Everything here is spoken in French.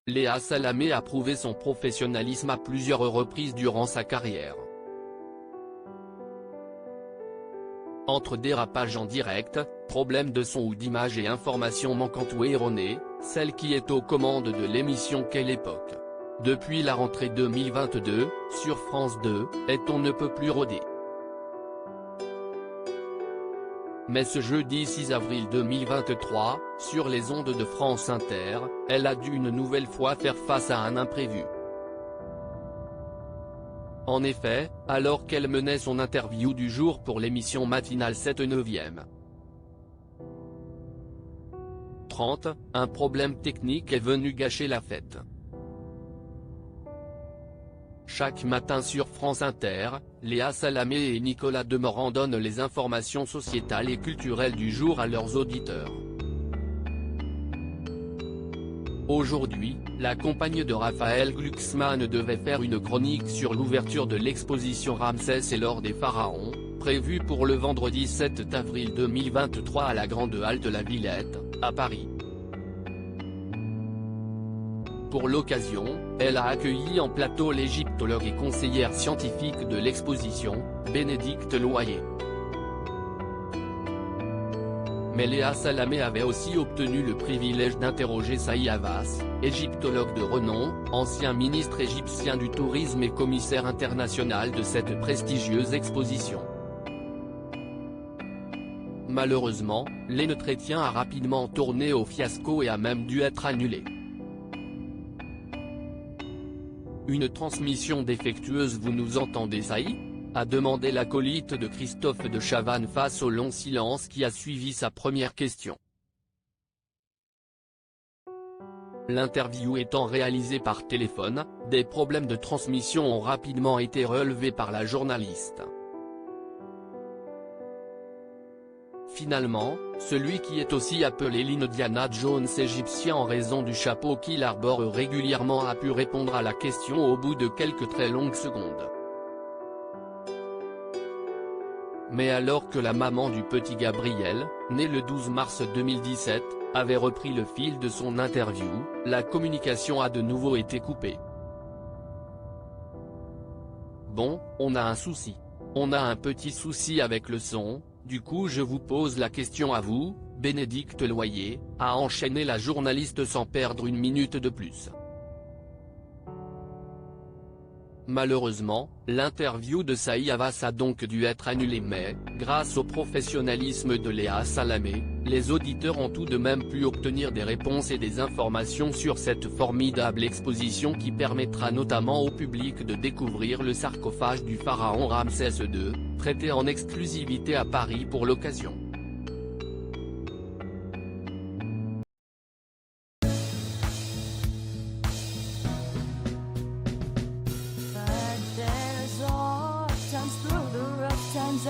Léa Salamé a prouvé son professionnalisme à plusieurs reprises durant sa carrière. Entre dérapages en direct, problèmes de son ou d'image et informations manquantes ou erronées, celle qui est aux commandes de l'émission Quelle époque? Depuis la rentrée 2022, sur France 2, est On ne peut plus rôder. Mais ce jeudi 6 avril 2023, sur les ondes de France Inter, elle a dû une nouvelle fois faire face à un imprévu. En effet, alors qu'elle menait son interview du jour pour l'émission matinale 7/9. 30, un problème technique est venu gâcher la fête. Chaque matin sur France Inter, Léa Salamé et Nicolas Demorand donnent les informations sociétales et culturelles du jour à leurs auditeurs. Aujourd'hui, la compagne de Raphaël Glucksmann devait faire une chronique sur l'ouverture de l'exposition Ramsès et l'or des pharaons, prévue pour le vendredi 7 avril 2023 à la Grande Halle de la Villette, à Paris. Pour l'occasion, elle a accueilli en plateau l'égyptologue et conseillère scientifique de l'exposition, Bénédicte Loyer. Mais Léa Salamé avait aussi obtenu le privilège d'interroger Saïd Havas, égyptologue de renom, ancien ministre égyptien du tourisme et commissaire international de cette prestigieuse exposition. Malheureusement, l'entretien a rapidement tourné au fiasco et a même dû être annulé. Une transmission défectueuse, vous nous entendez Saïd ? A demandé l'acolyte de Christophe de Chavannes face au long silence qui a suivi sa première question. L'interview étant réalisée par téléphone, des problèmes de transmission ont rapidement été relevés par la journaliste. Finalement, celui qui est aussi appelé l'Indiana Jones égyptien en raison du chapeau qu'il arbore régulièrement a pu répondre à la question au bout de quelques très longues secondes. Mais alors que la maman du petit Gabriel, né le 12 mars 2017, avait repris le fil de son interview, la communication a de nouveau été coupée. Bon, on a un souci. On a un petit souci avec le son, du coup je vous pose la question à vous, Bénédicte Loyer, a enchaîné la journaliste sans perdre une minute de plus. Malheureusement, l'interview de Saïd Havas a donc dû être annulée mais, grâce au professionnalisme de Léa Salamé, les auditeurs ont tout de même pu obtenir des réponses et des informations sur cette formidable exposition qui permettra notamment au public de découvrir le sarcophage du pharaon Ramsès II, prêté en exclusivité à Paris pour l'occasion. Through the rough times